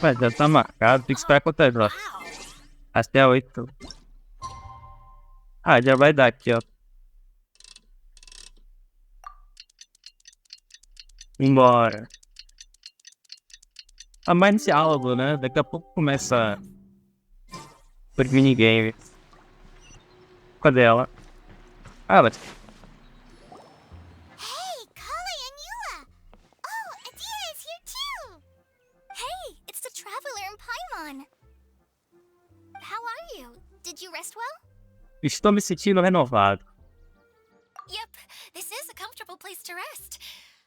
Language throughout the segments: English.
Mas já tá marcado, tem que esperar quantas horas? Até 8. Ah, já vai dar aqui, ó. Embora. Ah, mais nesse diálogo, né? Daqui a pouco começa por minigame. Cadê ela? Ah, ela... Hey, Coalla and Eula! Oh, Adia is here too! Hey, it's the traveler in Paimon. How are you? Did you rest well? Estou me sentindo renovado. Yep, this is a comfortable place to rest.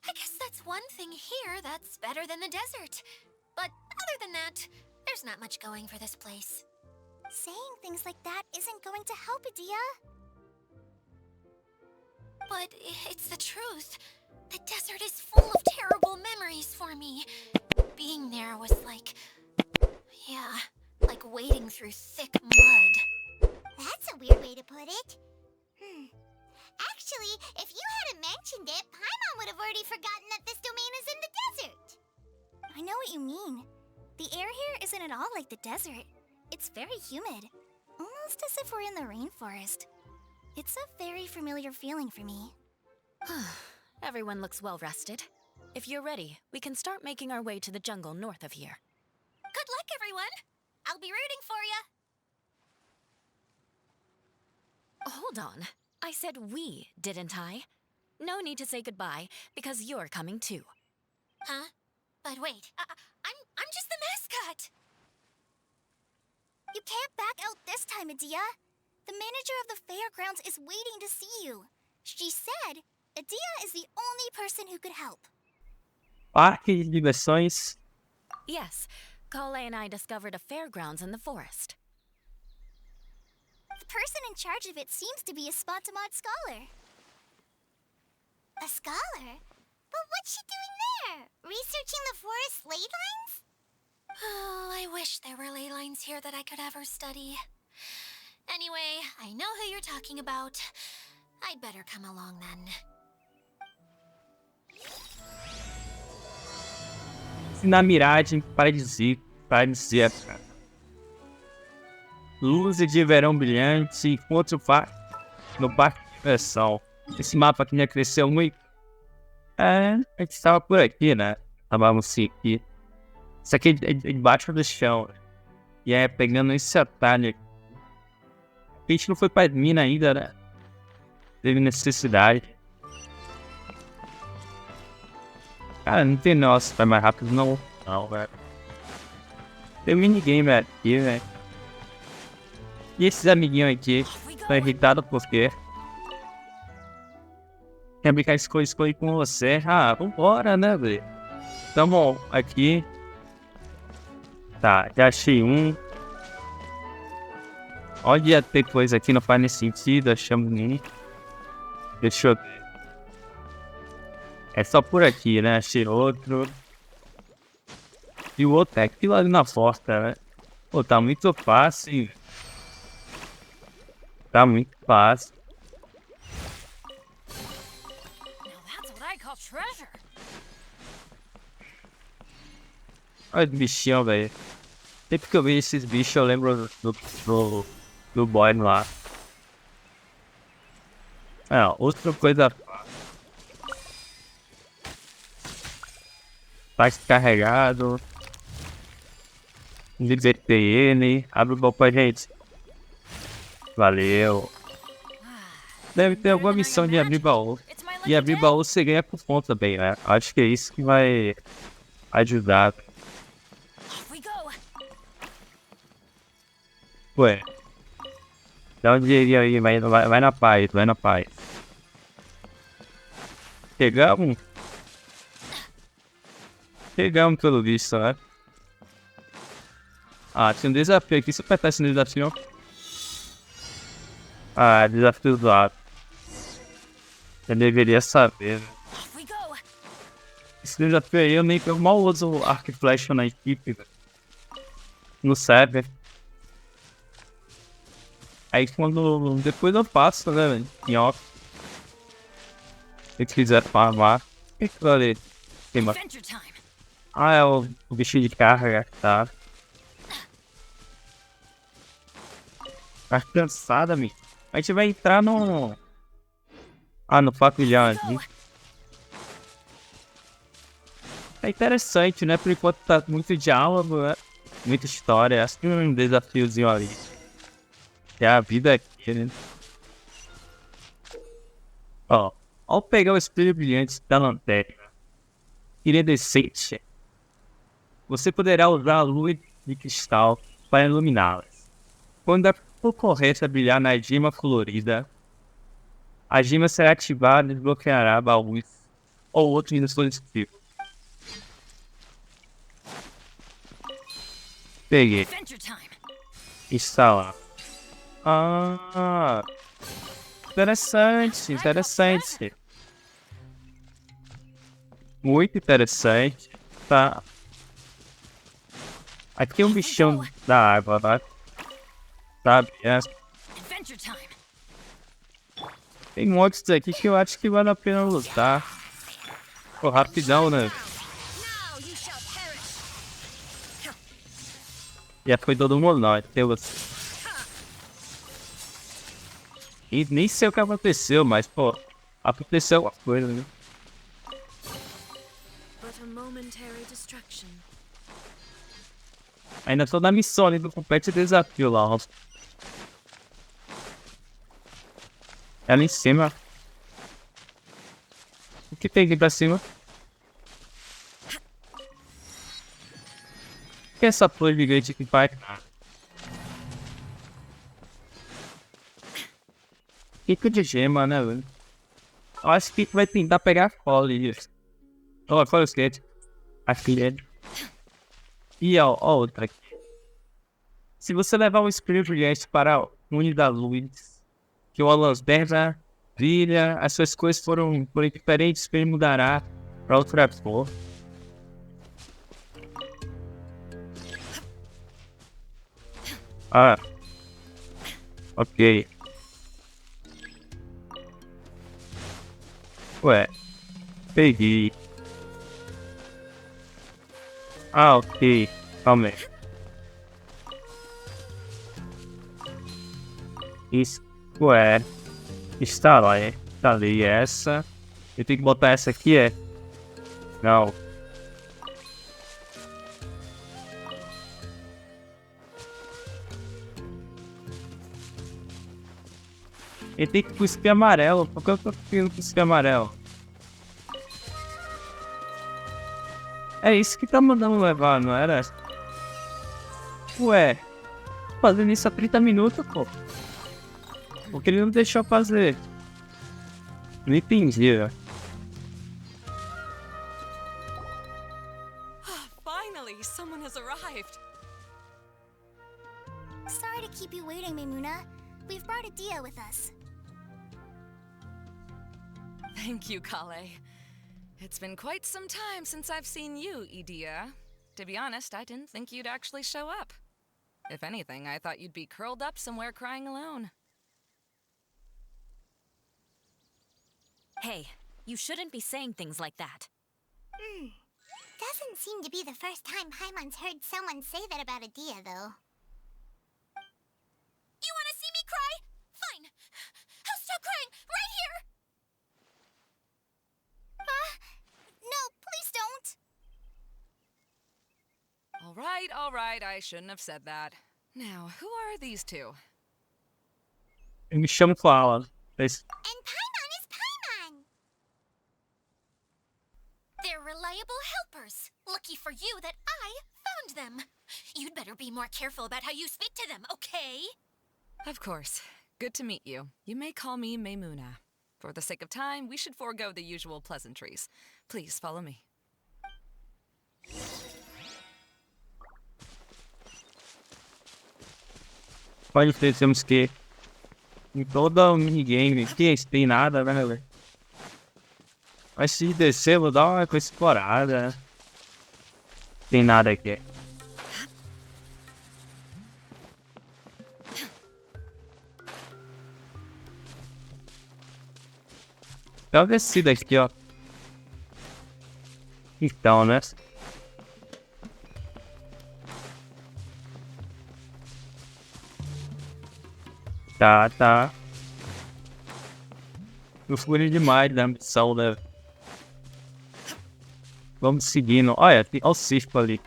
I guess that's one thing here that's better than the desert. But other than that, there's not much going for this place. Saying things like that isn't going to help, Adia. But it's the truth. The desert is full of terrible memories for me. Being there was like... yeah, like wading through thick mud. That's a weird way to put it. Actually, if you hadn't mentioned it, Paimon would have already forgotten that this domain is in the desert. I know what you mean. The air here isn't at all like the desert. It's very humid. Almost as if we're in the rainforest. It's a very familiar feeling for me. Everyone looks well rested. If you're ready, we can start making our way to the jungle north of here. Good luck, everyone. I'll be rooting for you. Hold on. I said we, didn't I? No need to say goodbye, because you're coming too. Huh? But wait, I'm just the mascot. You can't back out this time, Adia. The manager of the fairgrounds is waiting to see you. She said Adia is the only person who could help. Parque de Diversões. Yes, Coalla and I discovered a fairgrounds in the forest. The person in charge of it seems to be a Spontamod scholar. A scholar? But what's she doing there? Researching the forest ley lines? Oh, I wish there were ley lines here that I could ever study. Anyway, I know who you're talking about. I'd better come along then. Na miragem paradisíaca. Luzes de verão brilhante, encontro no Parque de Diversão. Esse mapa aqui já cresceu muito. É, a gente estava por aqui, né? Estávamos assim aqui. Isso aqui é debaixo do chão. E é pegando esse atalho aqui. A gente não foi pra mina ainda, né? Teve necessidade. Cara, não tem nossa, vai mais rápido não. Não, velho. Tem um minigame aqui, velho. E esses amiguinhos aqui estão irritados por quê? Quer brincar escolha com você? Ah, vambora, né, velho? Tamo aqui. Tá, já achei um. Onde ia ter coisa aqui não faz nem sentido, achamos um. Deixa eu ver. É só por aqui, né? Achei outro. E o outro é aquilo ali na porta, né? Pô, tá muito fácil. Tá muito fácil. Olha o bichinho, velho. Sempre que eu vejo esses bichos eu lembro do boy lá. Outra coisa. Tá descarregado. Libertei ele. Abre o baú pra gente. Valeu. Deve ter alguma missão de abrir baú. E abrir baú você ganha cupom também, né? Acho que é isso que vai ajudar. Ué. Dá um dinheirinho aí, vai na paz, vai na paz. Pegamos? Pegamos pelo visto, né? Ah, tinha um desafio aqui. Se eu apertar esse desafio... Ah, desafio do lado. Eu deveria saber, né? Esse desafio aí eu mal uso arco e flecha na equipe, velho. No server. Aí quando... Depois eu passo, né, velho? Em off. Se quiser farmar. O que que ali? Tem mais? Ah, é o bichinho de carga, tá? Tá cansada, amigo. A gente vai entrar no... Ah, no pavilhão ali. É interessante, né? Por enquanto tá muito diálogo, né? Muita história. Acho que um desafiozinho ali. É a vida aqui, né? Ó, ao pegar o espelho brilhante da lanterna iridescente, você poderá usar a luz de cristal para iluminá-las. Quando a concorrência brilhar na gema colorida, a gema será ativada e desbloqueará baús ou outros dispositivos. Peguei. Está lá. Ah, interessante, interessante. Muito interessante. Tá. Aqui é um bichão da água, né? Sabe? É. Tem monstros aqui que eu acho que vale a pena lutar. Pô, rapidão, né? Já foi todo mundo, não. Tem você. E nem sei o que aconteceu, mas, pô, aconteceu alguma coisa, né? Ainda tô na missão ali do compete desafio lá, ó. É ali em cima. O que tem aqui pra cima? O que é essa flor gigante aqui faz? Pico de gema, né, velho? Eu acho que vai tentar pegar a cola ali. Ó, cola o skate. Aqui é. E ó, outra aqui. Se você levar um espelho brilhante para a Une da Luz, que uma lanterna brilha, as suas cores foram diferentes, o espelho mudará para outra cor. Ah, ok. Ué, peguei. Ah, ok. Calma aí. Isso é. Está lá, é. Tá ali essa. Eu tenho que botar essa aqui, é? Não. Ele tem que cuspir amarelo. Por que eu tô querendo cuspir amarelo? É isso que tá mandando levar, não era? Ué, tô fazendo isso há 30 minutos, pô. Porque ele não deixou fazer. Não entendi, velho. Finally, someone has arrived. Sorry to keep you waiting, Memuna. We've brought Adia with us. Thank you, Coalla. It's been quite some time since I've seen you, Idia. To be honest, I didn't think you'd actually show up. If anything, I thought you'd be curled up somewhere crying alone. Hey, you shouldn't be saying things like that. Doesn't seem to be the first time Paimon's heard someone say that about Adia, though. You want to see me cry? Fine. I'll stop crying right here. No, please don't. All right, I shouldn't have said that. Now, who are these two? Eu me chamo Coalla. And Paimon is Paimon. They're reliable helpers. Lucky for you that I found them. You'd better be more careful about how you speak to them, okay? Of course. Good to meet you. You may call me Memuna. For the sake of time, we should forego the usual pleasantries. Please follow me. Pode ter, temos que. Em toda o minigame aqui, tem nada, né, velho? Mas se descer, vou dar uma coisa explorada, né? Tem nada aqui. Dá uma descida aqui, ó. Então, né? Tá. Eu fui demais da missão, né? Vamos seguindo. Olha, tem o circo ali.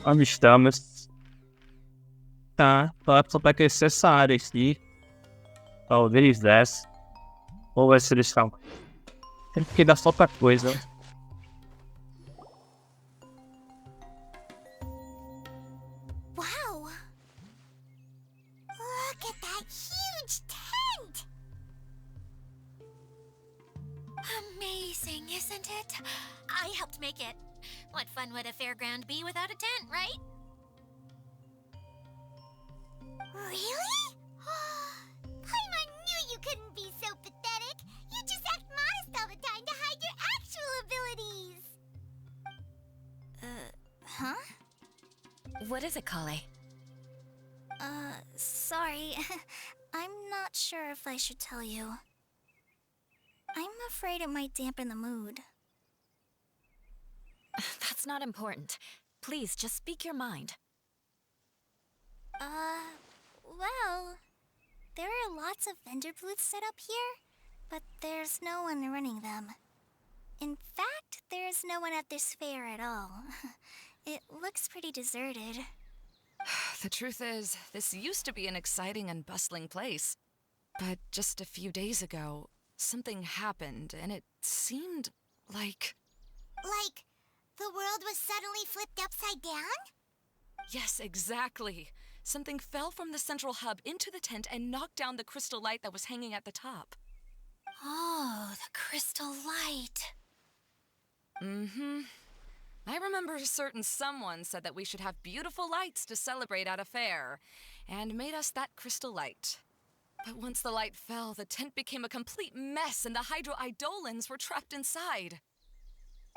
Onde estamos? Tá, só pra crescer essa área aqui. Talvez dessa. Ou vai ser deixar. Tem que dar só outra coisa. Wow! Look at that huge tent! Amazing, isn't it? I helped make it. What fun would a fairground be without a tent, right? Really? Paimon knew you couldn't be so pathetic. You just act modest all the time to hide your actual abilities. Huh? What is it, Coalla? Sorry. I'm not sure if I should tell you. I'm afraid it might dampen the mood. That's not important. Please, just speak your mind. Well, there are lots of vendor booths set up here, but there's no one running them. In fact, there's no one at this fair at all. It looks pretty deserted. The truth is, this used to be an exciting and bustling place. But just a few days ago, something happened, and it seemed like... Like, the world was suddenly flipped upside down? Yes, exactly. Something fell from the central hub into the tent and knocked down the crystal light that was hanging at the top. Oh, the crystal light. Mm-hmm. I remember a certain someone said that we should have beautiful lights to celebrate at a fair, and made us that crystal light. But once the light fell, the tent became a complete mess and the Hydro-Eidolons were trapped inside.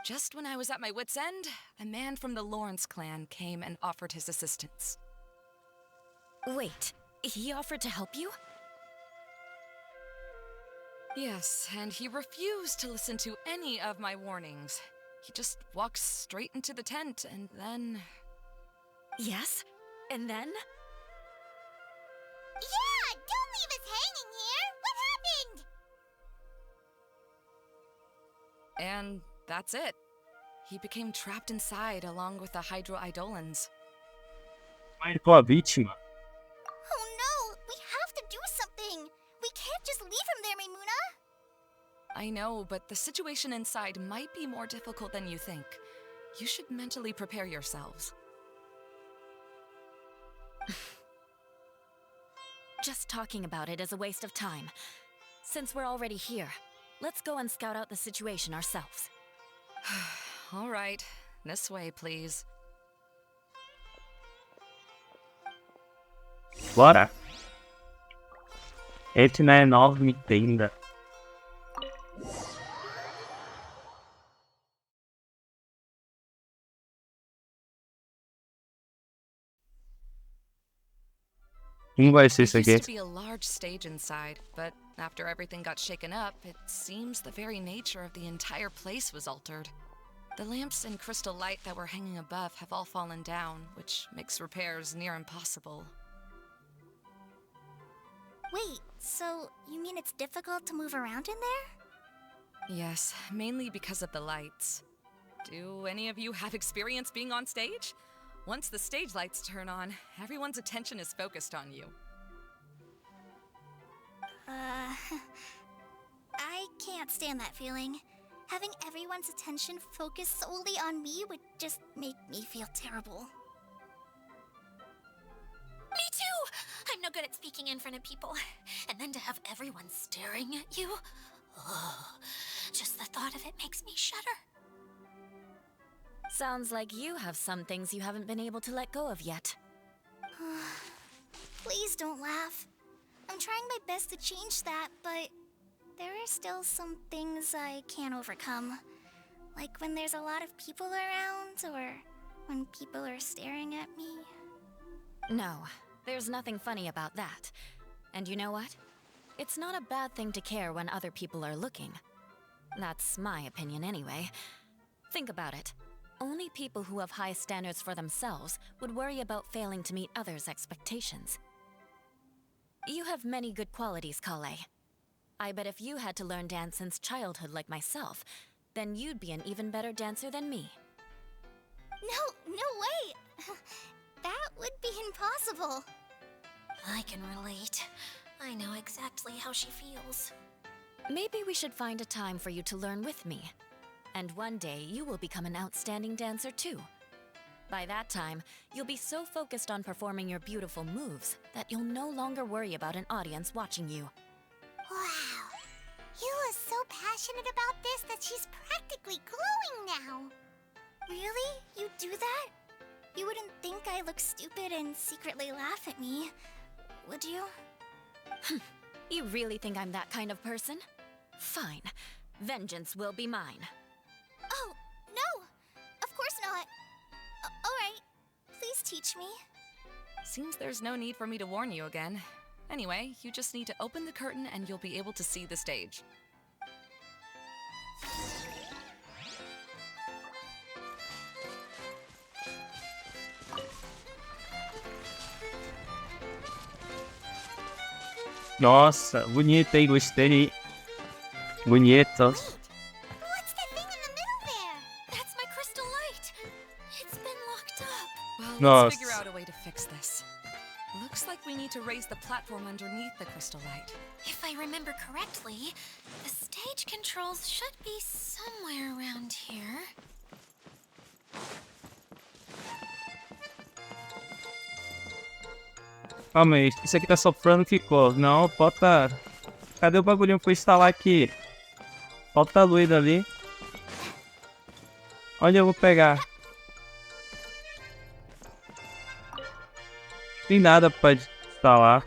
Just when I was at my wit's end, a man from the Lawrence clan came and offered his assistance. Wait, he offered to help you? Yes, and he refused to listen to any of my warnings. He just walked straight into the tent, and then... Yes? And then? Yeah, don't leave us hanging here! What happened? And that's it. He became trapped inside along with the Hydro-Eidolons. Mas tua vítima. Oh no, we have to do something! We can't just leave him there, Maimuna! I know, but the situation inside might be more difficult than you think. You should mentally prepare yourselves. Just talking about it is a waste of time. Since we're already here, let's go and scout out the situation ourselves. All right, this way, please. Bora. Esse não é enorme tenda. Como vai ser isso There aqui? used to be a large stage inside, but after everything got shaken up, it seems the very nature of the entire place was altered. The lamps and crystal light that were hanging above have all fallen down, which makes repairs near impossible. Wait, so you mean it's difficult to move around in there? Yes, mainly because of the lights. Do any of you have experience being on stage? Once the stage lights turn on, everyone's attention is focused on you. I can't stand that feeling. Having everyone's attention focused solely on me would just make me feel terrible. Me too! I'm no good at speaking in front of people. And then to have everyone staring at you? Oh, just the thought of it makes me shudder. Sounds like you have some things you haven't been able to let go of yet. Please don't laugh. I'm trying my best to change that, but there are still some things I can't overcome. Like when there's a lot of people around, or when people are staring at me. No, there's nothing funny about that. And you know what? It's not a bad thing to care when other people are looking. That's my opinion anyway. Think about it. Only people who have high standards for themselves would worry about failing to meet others' expectations. You have many good qualities, Coalla. I bet if you had to learn dance since childhood like myself, then you'd be an even better dancer than me. No way! That would be impossible. I can relate. I know exactly how she feels. Maybe we should find a time for you to learn with me. And one day, you will become an outstanding dancer too. By that time, you'll be so focused on performing your beautiful moves that you'll no longer worry about an audience watching you. Wow. Yula's so passionate about this that she's practically glowing now. Really? You do that? You wouldn't think I look stupid and secretly laugh at me, would you? You really think I'm that kind of person? Fine. Vengeance will be mine. Oh, no! Of course not. Alright, please teach me. Seems there's no need for me to warn you again. Anyway, you just need to open the curtain and you'll be able to see the stage. Nossa, bonito, hein? Gostei. Bonito. What's that thing in the middle there? That's my crystal light. It's been locked up. Well, No. let's figure out a way to fix this. Looks like we need to raise the platform underneath the crystal light. If I remember correctly, the stage controls should be somewhere around here. Calma aí, isso aqui tá soprando que cor? Não, bota... Cadê o bagulhinho pra eu instalar aqui? Bota a luz ali. Onde eu vou pegar? Tem nada pra instalar.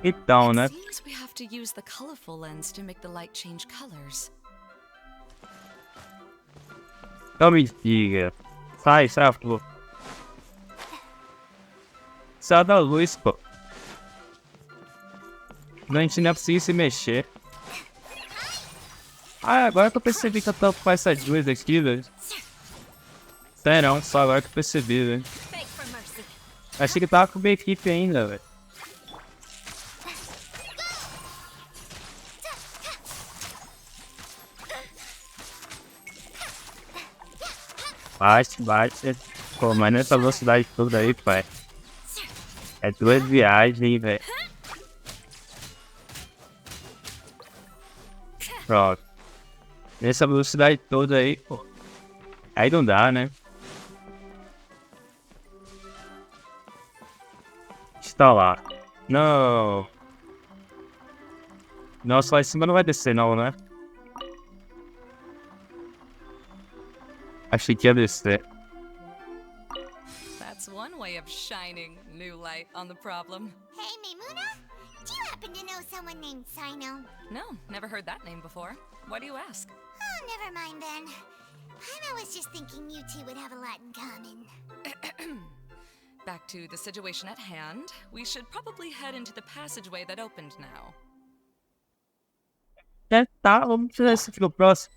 Então, né? Seems we have to use the colorful lens to make the light change colors. Não me diga. Sai, pô. Sai da luz, pô. Não, a gente não é possível se mexer. Ah, agora que eu percebi que eu tô com essas duas aqui, velho. Sério, só agora que eu percebi, velho. Achei que tava com uma equipe ainda, velho. Bate. Pô, mas nessa velocidade toda aí, pai. É duas viagens, velho. Pronto. Nessa velocidade toda aí, pô. Aí não dá, né? Instalar. Não. Nossa, lá em cima não vai descer não, né? Achei que ia descer. That's one way of shining new light on the problem. Hey, Maimuna? Do you happen to know someone named Sino? No, never heard that name before. Why do you ask? Oh, never mind then. I was just thinking you two would have a lot in common. Back to the situation at hand. We should probably head into the passageway that opened now. Tá, vamos fazer isso aqui no próximo.